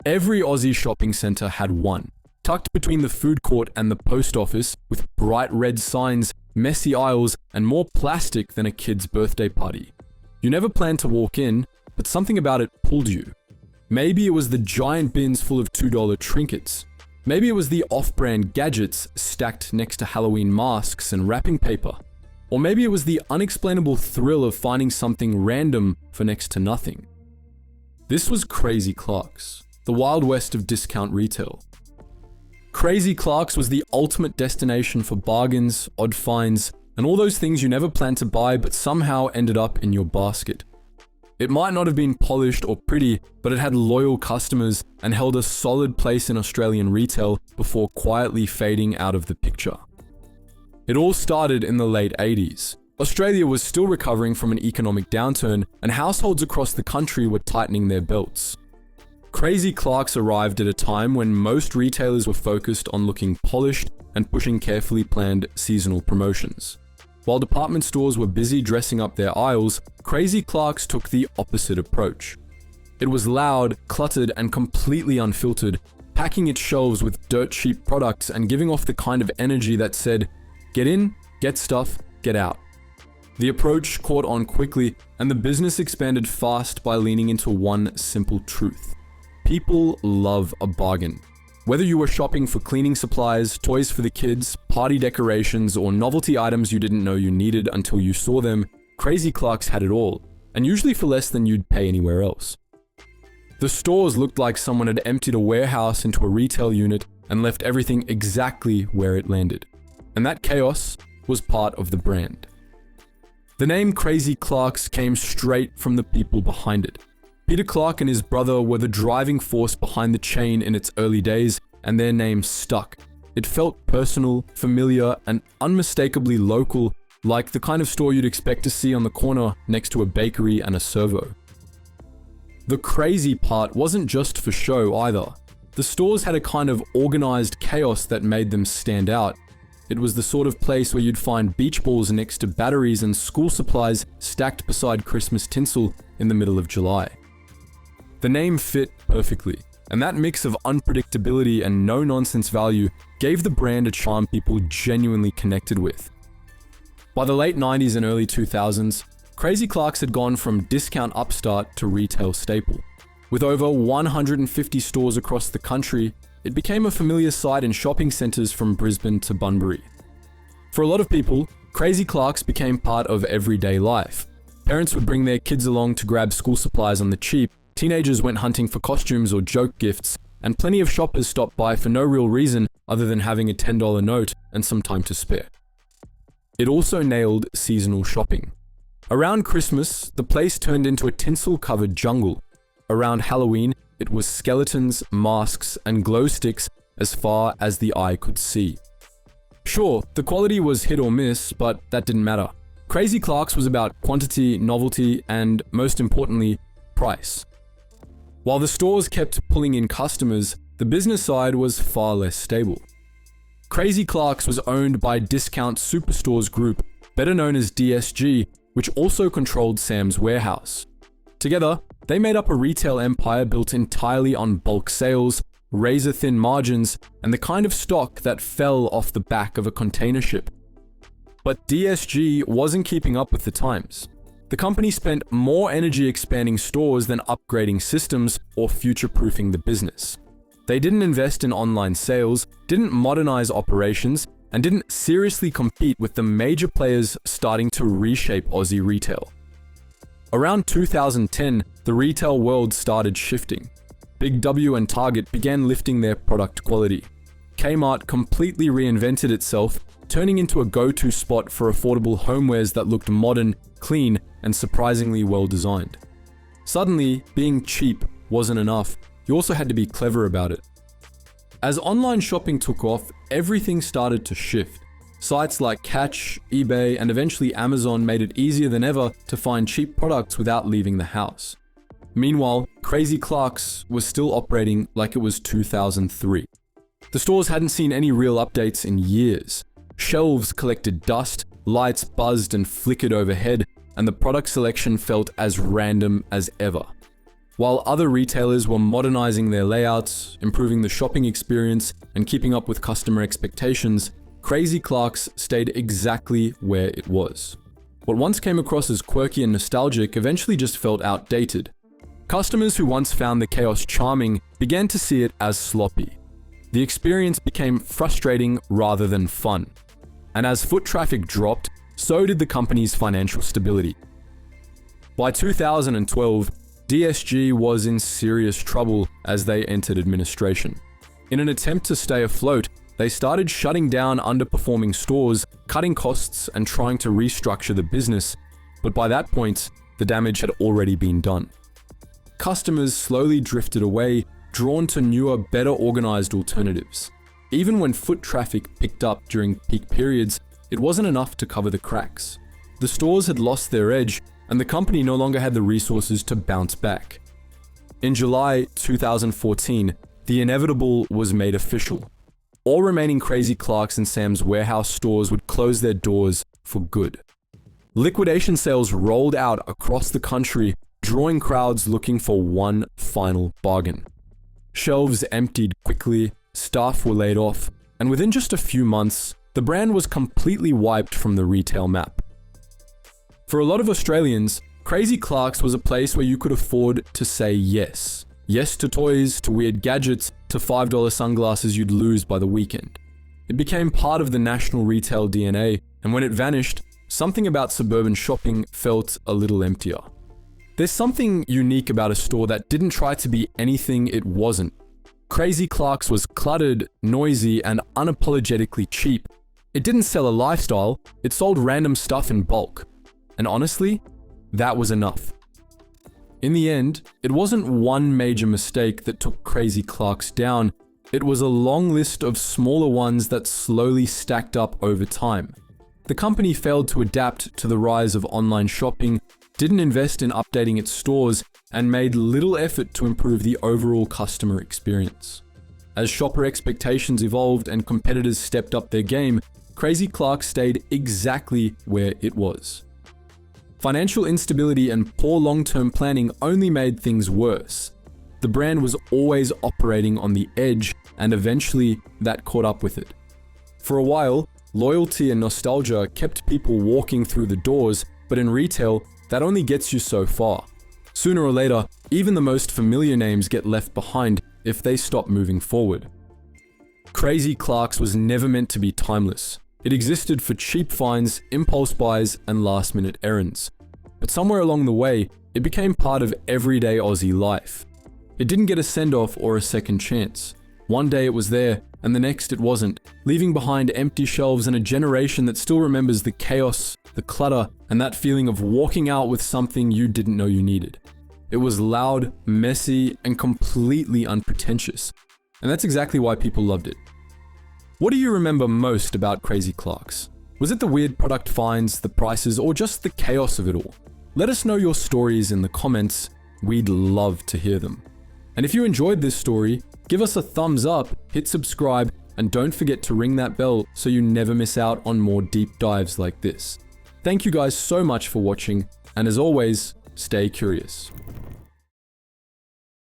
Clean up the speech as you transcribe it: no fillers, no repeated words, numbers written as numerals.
Every Aussie shopping centre had one, tucked between the food court and the post office, with bright red signs, messy aisles, and more plastic than a kid's birthday party. You never planned to walk in, but something about it pulled you. Maybe it was the giant bins full of $2 trinkets. Maybe it was the off-brand gadgets stacked next to Halloween masks and wrapping paper. Or maybe it was the unexplainable thrill of finding something random for next to nothing. This was Crazy Clark's, the Wild West of discount retail. Crazy Clark's was the ultimate destination for bargains, odd finds, and all those things you never planned to buy but somehow ended up in your basket. It might not have been polished or pretty, but it had loyal customers and held a solid place in Australian retail before quietly fading out of the picture. It all started in the late 80s. Australia was still recovering from an economic downturn, and households across the country were tightening their belts. Crazy Clark's arrived at a time when most retailers were focused on looking polished and pushing carefully planned seasonal promotions. While department stores were busy dressing up their aisles, Crazy Clark's took the opposite approach. It was loud, cluttered, and completely unfiltered, packing its shelves with dirt cheap products and giving off the kind of energy that said, "Get in, get stuff, get out." The approach caught on quickly, and the business expanded fast by leaning into one simple truth. People love a bargain. Whether you were shopping for cleaning supplies, toys for the kids, party decorations, or novelty items you didn't know you needed until you saw them, Crazy Clark's had it all, and usually for less than you'd pay anywhere else. The stores looked like someone had emptied a warehouse into a retail unit and left everything exactly where it landed. And that chaos was part of the brand. The name Crazy Clark's came straight from the people behind it. Peter Clark and his brother were the driving force behind the chain in its early days, and their name stuck. It felt personal, familiar, and unmistakably local, like the kind of store you'd expect to see on the corner next to a bakery and a servo. The crazy part wasn't just for show either. The stores had a kind of organized chaos that made them stand out. It was the sort of place where you'd find beach balls next to batteries and school supplies stacked beside Christmas tinsel in the middle of July. The name fit perfectly, and that mix of unpredictability and no-nonsense value gave the brand a charm people genuinely connected with. By the late 90s and early 2000s, Crazy Clark's had gone from discount upstart to retail staple. With over 150 stores across the country, it became a familiar sight in shopping centres from Brisbane to Bunbury. For a lot of people, Crazy Clark's became part of everyday life. Parents would bring their kids along to grab school supplies on the cheap, teenagers went hunting for costumes or joke gifts, and plenty of shoppers stopped by for no real reason other than having a $10 note and some time to spare. It also nailed seasonal shopping. Around Christmas, the place turned into a tinsel-covered jungle. Around Halloween, it was skeletons, masks, and glow sticks as far as the eye could see. Sure, the quality was hit or miss, but that didn't matter. Crazy Clark's was about quantity, novelty, and most importantly, price. While the stores kept pulling in customers, the business side was far less stable. Crazy Clark's was owned by Discount Superstores Group, better known as DSG, which also controlled Sam's Warehouse. Together, they made up a retail empire built entirely on bulk sales, razor-thin margins, and the kind of stock that fell off the back of a container ship. But DSG wasn't keeping up with the times. The company spent more energy expanding stores than upgrading systems or future-proofing the business. They didn't invest in online sales, didn't modernize operations, and didn't seriously compete with the major players starting to reshape Aussie retail. Around 2010, the retail world started shifting. Big W and Target began lifting their product quality. Kmart completely reinvented itself, turning into a go-to spot for affordable homewares that looked modern, clean, and surprisingly well-designed. Suddenly, being cheap wasn't enough. You also had to be clever about it. As online shopping took off, everything started to shift. Sites like Catch, eBay, and eventually Amazon made it easier than ever to find cheap products without leaving the house. Meanwhile, Crazy Clark's was still operating like it was 2003. The stores hadn't seen any real updates in years. Shelves collected dust, lights buzzed and flickered overhead, and the product selection felt as random as ever. While other retailers were modernizing their layouts, improving the shopping experience, and keeping up with customer expectations, Crazy Clark's stayed exactly where it was. What once came across as quirky and nostalgic eventually just felt outdated. Customers who once found the chaos charming began to see it as sloppy. The experience became frustrating rather than fun. And as foot traffic dropped, so did the company's financial stability. By 2012, DSG was in serious trouble as they entered administration. In an attempt to stay afloat, they started shutting down underperforming stores, cutting costs, and trying to restructure the business. But by that point, the damage had already been done. Customers slowly drifted away, drawn to newer, better organized alternatives. Even when foot traffic picked up during peak periods, it wasn't enough to cover the cracks. The stores had lost their edge, and the company no longer had the resources to bounce back. In July 2014, the inevitable was made official. All remaining Crazy Clark's and Sam's Warehouse stores would close their doors for good. Liquidation sales rolled out across the country, drawing crowds looking for one final bargain. Shelves emptied quickly, staff were laid off, and within just a few months, the brand was completely wiped from the retail map. For a lot of Australians, Crazy Clark's was a place where you could afford to say yes. Yes to toys, to weird gadgets, to $5 sunglasses you'd lose by the weekend. It became part of the national retail DNA, and when it vanished, something about suburban shopping felt a little emptier. There's something unique about a store that didn't try to be anything it wasn't. Crazy Clark's was cluttered, noisy, and unapologetically cheap. It didn't sell a lifestyle, it sold random stuff in bulk. And honestly, that was enough. In the end, it wasn't one major mistake that took Crazy Clark's down, it was a long list of smaller ones that slowly stacked up over time. The company failed to adapt to the rise of online shopping, didn't invest in updating its stores, and made little effort to improve the overall customer experience. As shopper expectations evolved and competitors stepped up their game, Crazy Clark stayed exactly where it was. Financial instability and poor long-term planning only made things worse. The brand was always operating on the edge, and eventually that caught up with it. For a while, loyalty and nostalgia kept people walking through the doors, but in retail, that only gets you so far. Sooner or later, even the most familiar names get left behind if they stop moving forward. Crazy Clark's was never meant to be timeless. It existed for cheap finds, impulse buys, and last-minute errands. But somewhere along the way, it became part of everyday Aussie life. It didn't get a send-off or a second chance. One day it was there, and the next it wasn't, leaving behind empty shelves and a generation that still remembers the chaos, the clutter, and that feeling of walking out with something you didn't know you needed. It was loud, messy, and completely unpretentious. And that's exactly why people loved it. What do you remember most about Crazy Clark's? Was it the weird product finds, the prices, or just the chaos of it all? Let us know your stories in the comments. We'd love to hear them. And if you enjoyed this story, give us a thumbs up, hit subscribe, and don't forget to ring that bell so you never miss out on more deep dives like this. Thank you guys so much for watching, and as always, stay curious.